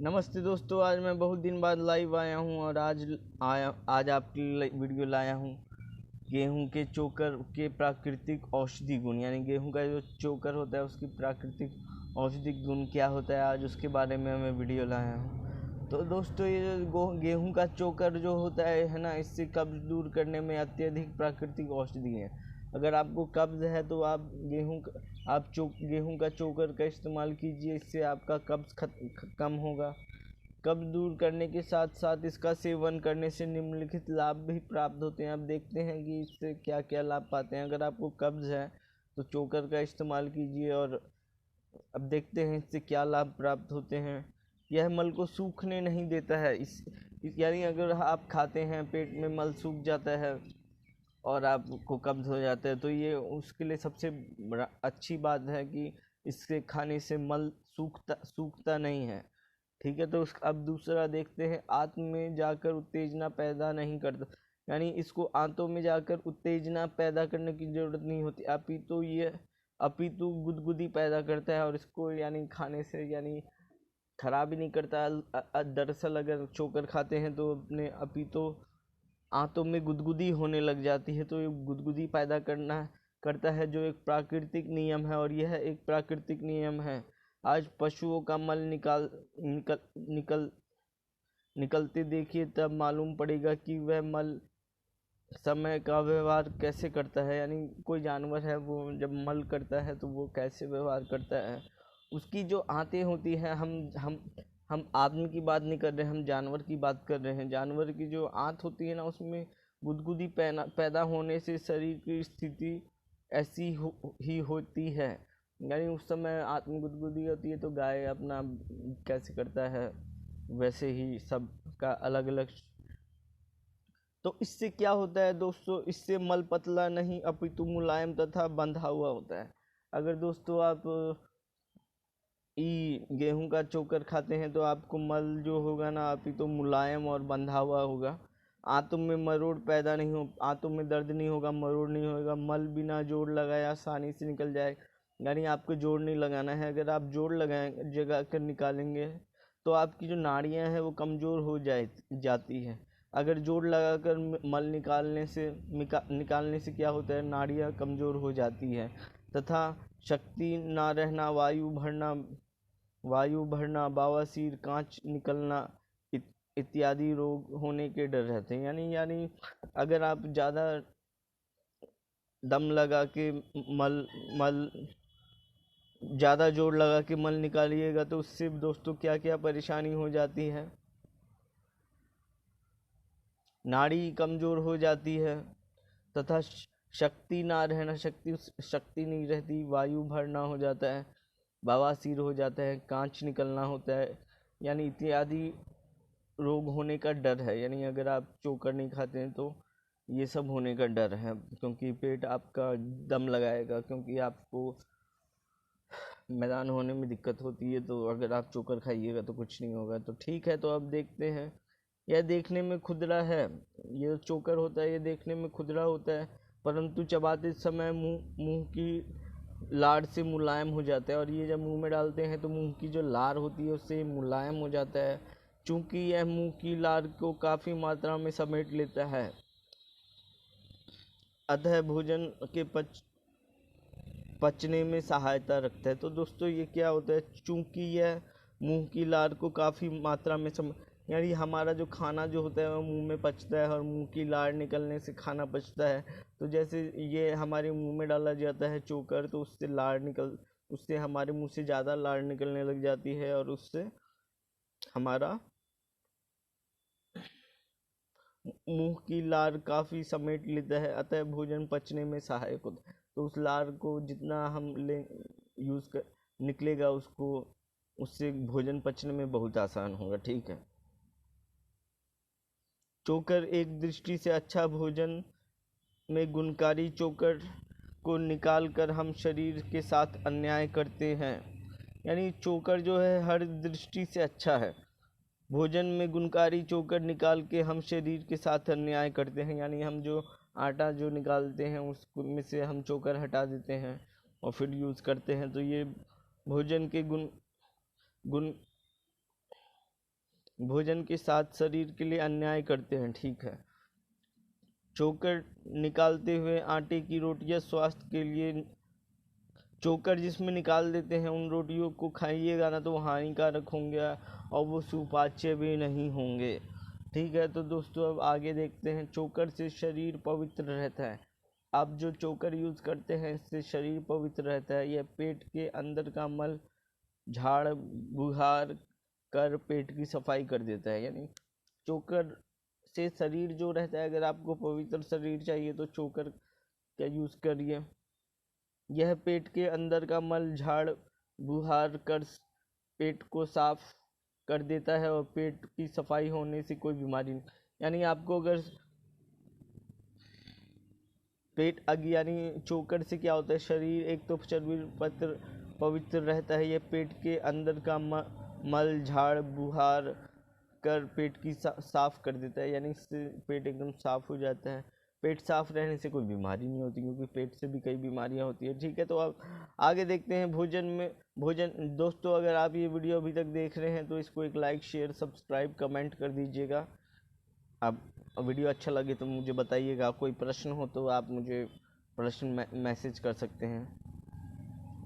नमस्ते दोस्तों, आज मैं बहुत दिन बाद लाइव आया हूं और आज आपके लिए वीडियो लाया हूं गेहूं के चोकर के प्राकृतिक औषधि गुण। यानी गेहूं का जो चोकर होता है उसकी प्राकृतिक औषधि गुण क्या होता है, आज उसके बारे में मैं वीडियो लाया हूं। तो दोस्तों, ये जो गेहूं का चोकर जो होता है ना, इससे कब्ज दूर करने में अत्यधिक प्राकृतिक औषधि है। अगर आपको कब्ज है तो आप गेहूं का चोकर का इस्तेमाल कीजिए, इससे आपका कब्ज कम होगा। कब्ज दूर करने के साथ साथ इसका सेवन करने से निम्नलिखित लाभ भी प्राप्त होते हैं। आप देखते हैं कि इससे क्या क्या लाभ पाते हैं। अगर आपको कब्ज है तो चोकर का इस्तेमाल कीजिए और अब देखते हैं इससे क्या लाभ प्राप्त होते हैं। यह मल को सूखने नहीं देता है। यानी अगर आप खाते हैं, पेट में मल सूख जाता है और आपको कब्ज हो जाता है, तो ये उसके लिए सबसे अच्छी बात है कि इसके खाने से मल सूखता नहीं है। ठीक है, तो अब दूसरा देखते हैं, आंत में जाकर उत्तेजना पैदा नहीं करता। यानी इसको आंतों में जाकर उत्तेजना पैदा करने की जरूरत नहीं होती, अपितु गुदगुदी पैदा करता है और इसको यानी खाने से यानी खराब ही नहीं करता। दरअसल अगर चोकर खाते हैं तो अपने अपितु आंतों में गुदगुदी होने लग जाती है, तो ये गुदगुदी पैदा करता है, जो एक प्राकृतिक नियम है और यह एक प्राकृतिक नियम है। आज पशुओं का मल निकलते देखिए, तब मालूम पड़ेगा कि वह मल समय का व्यवहार कैसे करता है। यानी कोई जानवर है, वो जब मल करता है तो वो कैसे व्यवहार करता है। उसकी जो आंतें होती हैं, हम आदमी की बात नहीं कर रहे, हम जानवर की बात कर रहे हैं। जानवर की जो आंत होती है ना, उसमें गुदगुदी पैदा होने से शरीर की स्थिति ऐसी ही होती है। यानी उस समय आंत में गुदगुदी होती है तो गाय अपना कैसे करता है, वैसे ही सब का अलग अलग। तो इससे क्या होता है दोस्तों, इससे मल पतला नहीं अपितु मुलायम तथा बंधा हुआ होता है। अगर दोस्तों आप गेहूं का चोकर खाते हैं तो आपको मल जो होगा ना, अपितु मुलायम और बंधा हुआ होगा। आंतों में आंतों में दर्द नहीं होगा, मरोड़ नहीं होगा। मल बिना जोड़ लगाए आसानी से निकल जाएगा। यानी आपको जोड़ नहीं लगाना है। अगर आप जोड़ लगा कर निकालेंगे तो आपकी जो नाड़ियां हैं वो कमज़ोर हो जाती है। अगर जोड़ लगाकर मल निकालने से क्या होता है, नाड़ियां कमज़ोर हो जाती है तथा शक्ति ना रहना, वायु भरना, बवासीर, कांच निकलना इत्यादि रोग होने के डर रहते हैं। यानी अगर आप ज़्यादा दम लगा के मल ज़्यादा जोर लगा के मल निकालिएगा तो उससे दोस्तों क्या क्या परेशानी हो जाती है। नाड़ी कमज़ोर हो जाती है तथा शक्ति ना रहना, शक्ति नहीं रहती, वायु भरना हो जाता है, बवासीर हो जाता है, कांच निकलना होता है, यानी इत्यादि रोग होने का डर है। यानी अगर आप चोकर नहीं खाते हैं तो ये सब होने का डर है, क्योंकि पेट आपका दम लगाएगा, क्योंकि आपको मैदान होने में दिक्कत होती है। तो अगर आप चोकर खाइएगा तो कुछ नहीं होगा। तो ठीक है, तो अब देखते हैं। यह देखने में खुरदरा है, ये चोकर होता है, ये देखने में खुरदरा होता है, परंतु चबाते समय मुंह की लार से मुलायम हो जाता है। और ये जब मुंह में डालते हैं तो मुंह की जो लार होती है उससे मुलायम हो जाता है। चूँकि यह मुंह की लार को काफ़ी मात्रा में समेट लेता है, अतः भोजन के पचने में सहायता रखता है। तो दोस्तों, ये क्या होता है, चूँकि यह मुंह की लार को काफ़ी मात्रा में यानी हमारा जो खाना जो होता है वो मुंह में पचता है और मुंह की लार निकलने से खाना पचता है। तो जैसे ये हमारे मुंह में डाला जाता है चोकर, तो उससे हमारे मुंह से ज़्यादा लार निकलने लग जाती है और उससे हमारा मुंह की लार काफ़ी समेट लेता है, अतः भोजन पचने में सहायक होता है। तो उस लार को जितना हम निकलेगा उससे भोजन पचने में बहुत आसान होगा। ठीक है, चोकर एक दृष्टि से अच्छा भोजन में गुणकारी चोकर को निकाल कर हम शरीर के साथ अन्याय करते हैं। यानी चोकर जो है हर दृष्टि से अच्छा है। भोजन में गुणकारी चोकर निकाल के हम शरीर के साथ अन्याय करते हैं। यानी हम जो आटा जो निकालते हैं उसमें से हम चोकर हटा देते हैं और फिर यूज़ करते हैं। तो ये भोजन के गुण भोजन के साथ शरीर के लिए अन्याय करते हैं, ठीक है। चोकर निकालते हुए आटे की रोटियां स्वास्थ्य के लिए, चोकर जिसमें निकाल देते हैं उन रोटियों को खाइएगा ना तो वो हानिकारक होंगे और वो सुपाच्य भी नहीं होंगे, ठीक है। तो दोस्तों अब आगे देखते हैं। चोकर से शरीर पवित्र रहता है। आप जो चोकर यूज़ करते हैं इससे शरीर पवित्र रहता है। यह पेट के अंदर का मल झाड़ बुहार कर पेट की सफाई कर देता है। यानी चोकर से शरीर जो रहता है, अगर आपको पवित्र शरीर चाहिए तो चोकर का यूज़ करिए। यह पेट के अंदर का मल झाड़ बुहार कर पेट को साफ कर देता है और पेट की सफाई होने से कोई बीमारी नहीं, यानी आपको अगर पेट यानी चोकर से क्या होता है, शरीर एक तो शरीर पवित्र रहता है। यह पेट के अंदर का मल झाड़ बुहार कर पेट की साफ कर देता है, यानी इससे पेट एकदम साफ हो जाता है। पेट साफ रहने से कोई बीमारी नहीं होती, क्योंकि पेट से भी कई बीमारियां होती है, ठीक है। तो अब आगे देखते हैं भोजन। दोस्तों अगर आप ये वीडियो अभी तक देख रहे हैं तो इसको एक लाइक शेयर सब्सक्राइब कमेंट कर दीजिएगा। अब वीडियो अच्छा लगे तो मुझे बताइएगा। कोई प्रश्न हो तो आप मुझे प्रश्न मैसेज कर सकते हैं,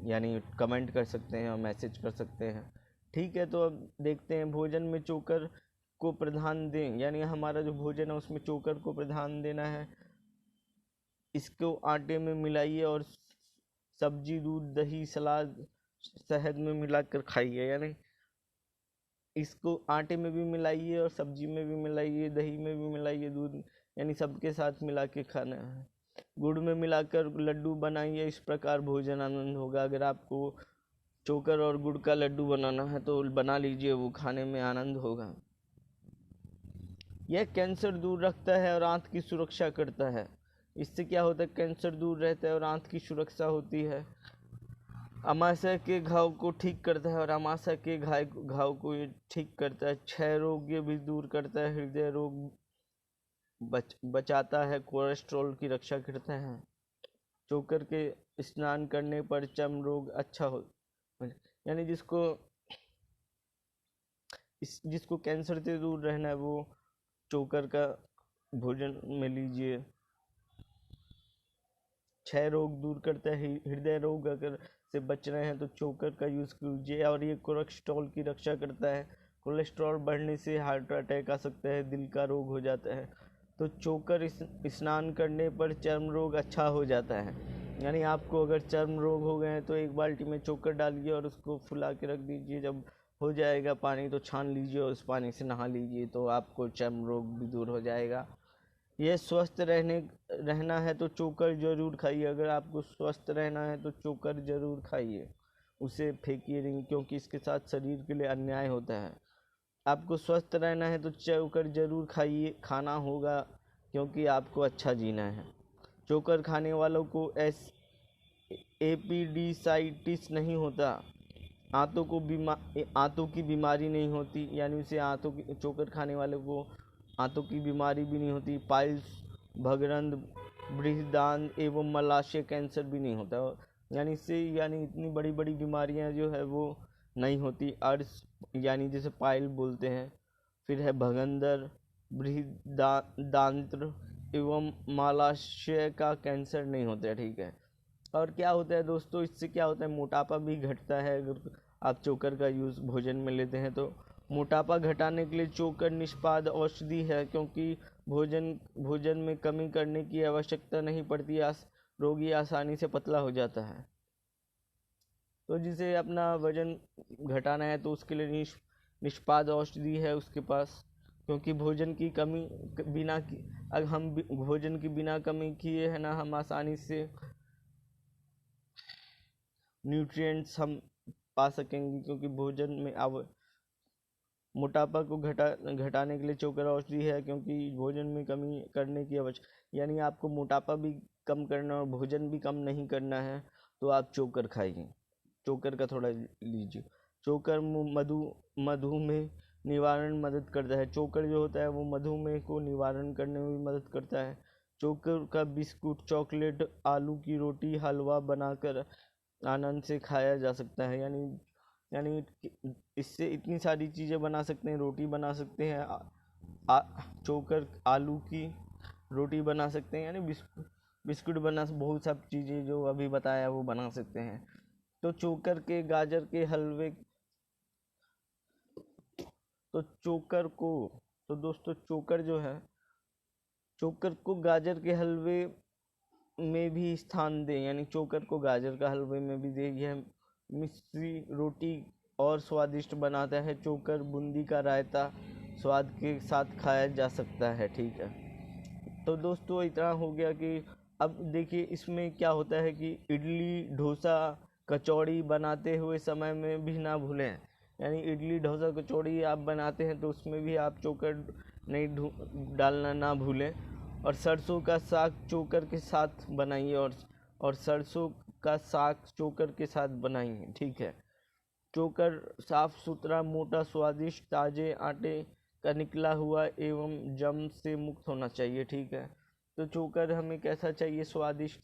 यानी कमेंट कर सकते हैं और मैसेज कर सकते हैं, ठीक है। तो अब देखते हैं भोजन में चोकर को प्रधान दें, यानी हमारा जो भोजन है उसमें चोकर को प्रधान देना है। इसको आटे में मिलाइए और सब्जी दूध दही सलाद शहद में मिलाकर खाइए, यानी इसको आटे में भी मिलाइए और सब्जी में भी मिलाइए, दही में भी मिलाइए, दूध, यानी सबके साथ मिला के खाना है। गुड़ में मिलाकर लड्डू बनाइए, इस प्रकार भोजन आनंद होगा। अगर आपको चोकर और गुड़ का लड्डू बनाना है तो बना लीजिए, वो खाने में आनंद होगा। यह कैंसर दूर रखता है और आंत की सुरक्षा करता है। इससे क्या होता है, कैंसर दूर रहता है और आंत की सुरक्षा होती है। अमाशय के घाव को ठीक करता है और अमाशय के घाव को ये ठीक करता है। क्षय रोग ये भी दूर करता है। हृदय रोग बचाता है। कोलेस्ट्रॉल की रक्षा करता है। चोकर के स्नान करने पर चर्म रोग अच्छा हो, यानी जिसको कैंसर से दूर रहना है वो चोकर का भोजन में लीजिए। क्षय रोग दूर करता है। हृदय रोग अगर से बच रहे हैं तो चोकर का यूज़ कीजिए। और ये कोलेस्ट्रॉल की रक्षा करता है। कोलेस्ट्रॉल बढ़ने से हार्ट अटैक आ सकता है, दिल का रोग हो जाता है। तो चोकर स्नान करने पर चर्म रोग अच्छा हो जाता है। यानी आपको अगर चर्म रोग हो गए हैं तो एक बाल्टी में चोकर डालिए और उसको फुला के रख दीजिए। जब हो जाएगा पानी तो छान लीजिए और उस पानी से नहा लीजिए, तो आपको चर्म रोग भी दूर हो जाएगा। यह स्वस्थ रहना है तो चोकर ज़रूर खाइए। अगर आपको स्वस्थ रहना है तो चोकर ज़रूर खाइए, उसे फेंकिए नहीं, क्योंकि इसके साथ शरीर के लिए अन्याय होता है। आपको स्वस्थ रहना है तो चोकर ज़रूर खाइए, खाना होगा, क्योंकि आपको अच्छा जीना है। चोकर खाने वालों को एपिडिसाइटिस नहीं होता, आंतों की बीमारी नहीं होती, यानी उसे चोकर खाने वाले को आंतों की बीमारी भी नहीं होती। पाइल्स, भगरंध, बृहदान्त्र एवं मलाशय कैंसर भी नहीं होता, यानी इतनी बड़ी बड़ी बीमारियां जो है वो नहीं होती। अर्श यानी जैसे पाइल बोलते हैं, फिर है भगंदर, बृहदान्त्र एवं मलाशय का कैंसर नहीं होता है, ठीक है। और क्या होता है दोस्तों, इससे क्या होता है, मोटापा भी घटता है। अगर आप चोकर का यूज़ भोजन में लेते हैं तो मोटापा घटाने के लिए चोकर निष्पाद औषधि है, क्योंकि भोजन में कमी करने की आवश्यकता नहीं पड़ती। रोगी आसानी से पतला हो जाता है। तो जिसे अपना वजन घटाना है तो उसके लिए निष्पाद औषधि है उसके पास, क्योंकि भोजन की कमी बिना अगर हम भोजन की बिना कमी किए है ना, हम आसानी से न्यूट्रिएंट्स हम पा सकेंगे, क्योंकि भोजन में मोटापा को घटाने के लिए चोकर औषधि है, क्योंकि भोजन में कमी करने की आवश्यकता, यानी आपको मोटापा भी कम करना और भोजन भी कम नहीं करना है तो आप चोकर खाइए। चोकर का थोड़ा लीजिए। चोकर मधुमेह निवारण मदद करता है। चोकर जो होता है वो मधुमेह को निवारण करने में भी मदद करता है। चोकर का बिस्कुट, चॉकलेट, आलू की रोटी, हलवा बनाकर आनंद से खाया जा सकता है। यानी यानी इससे इतनी सारी चीज़ें बना सकते हैं, रोटी बना सकते हैं, चोकर आलू की रोटी बना सकते हैं, यानी बिस्कुट बना, बहुत सब चीज़ें जो अभी बताया वो बना सकते हैं। तो चोकर के गाजर के हलवे, तो चोकर को, तो दोस्तों चोकर जो है, चोकर को गाजर के हलवे में भी स्थान दें, यानी चोकर को गाजर का हलवे में भी दे। यह मिश्री रोटी और स्वादिष्ट बनाता है। चोकर बूंदी का रायता स्वाद के साथ खाया जा सकता है। ठीक है, तो दोस्तों इतना हो गया कि अब देखिए इसमें क्या होता है कि इडली डोसा कचौड़ी बनाते हुए समय में भी ना भूलें, यानी इडली डोसा कचौड़ी आप बनाते हैं तो उसमें भी आप चोकर नहीं डालना ना भूलें। और सरसों का साग चोकर के साथ बनाइए, और सरसों का साग चोकर के साथ बनाइए। ठीक है, चोकर साफ सुथरा, मोटा, स्वादिष्ट, ताजे आटे का निकला हुआ एवं जम से मुक्त होना चाहिए। ठीक है, तो चोकर हमें कैसा चाहिए? स्वादिष्ट,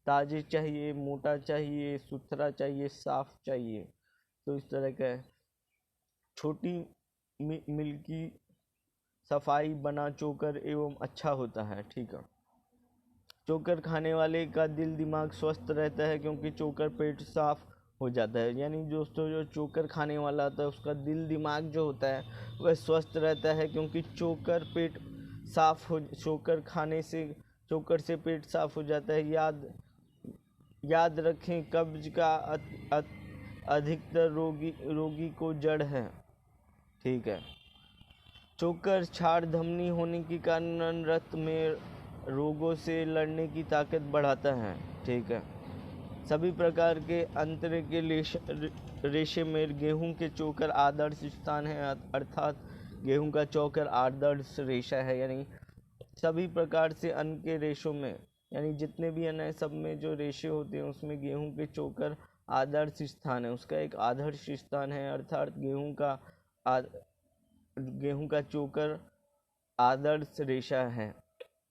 ताजे चाहिए, मोटा चाहिए, सुथरा चाहिए, साफ चाहिए। तो इस तरह का है। छोटी मिल्की सफाई बना चोकर एवं अच्छा होता है। ठीक है, चोकर खाने वाले का दिल दिमाग स्वस्थ रहता है, क्योंकि चोकर पेट साफ हो जाता है। यानी दोस्तों जो चोकर खाने वाला होता है उसका दिल दिमाग जो होता है वह स्वस्थ रहता है, क्योंकि चोकर पेट साफ हो, चोकर खाने से चोकर से पेट साफ हो जाता है। याद रखें, कब्ज का अधिकतर रोगी को जड़ है। ठीक है, चोकर क्षार धमनी होने के कारण रक्त में रोगों से लड़ने की ताकत बढ़ाता है। ठीक है, सभी प्रकार के अंतरे के रेशे में गेहूं के चोकर आदर्श स्थान है, अर्थात गेहूं का चोकर आदर्श रेशा है। यानी सभी प्रकार से अन्न के रेशों में, यानी जितने भी अन्न है सब में जो रेशे होते हैं उसमें गेहूं के चोकर आदर्श स्थान है, उसका एक आदर्श स्थान है, अर्थात गेहूं का चोकर आदर्श रेशा है।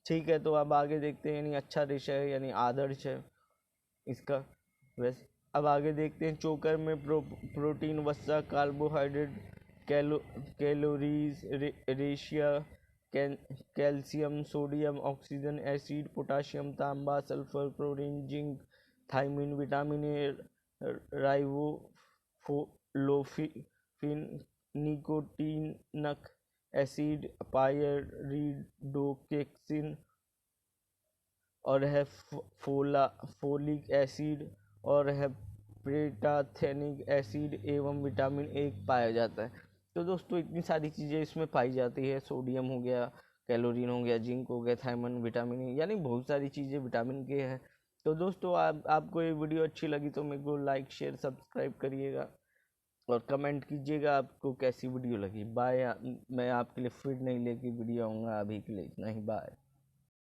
ठीक है, तो अब आगे देखते हैं, यानी अच्छा रेशा है यानी आदर्श है इसका। वैसे अब आगे देखते हैं, चोकर में प्रोटीन, वसा, कार्बोहाइड्रेट, कैलोरीज, रेशिया, calcium, sodium, oxygen, acid, potassium, तांबा, sulphur, chlorine, zinc, thiamine, vitamin A, riboflavin, nicotinic acid, pyridoxine और है फोलिक एसिड और है पेंटाथेनिक एसिड एवं विटामिन ए पाया जाता है। तो दोस्तों इतनी सारी चीज़ें इसमें पाई जाती है। सोडियम हो गया, कैलोरीन हो गया, जिंक हो गया, थायमिन, विटामिन ए, यानी बहुत सारी चीज़ें विटामिन के हैं। तो दोस्तों आपको ये वीडियो अच्छी लगी तो मेरे को लाइक शेयर सब्सक्राइब करिएगा और कमेंट कीजिएगा आपको कैसी वीडियो लगी। बाय, मैं आपके लिए फिर नहीं लेके वीडियो आऊँगा, अभी के लिए इतना ही, बाय।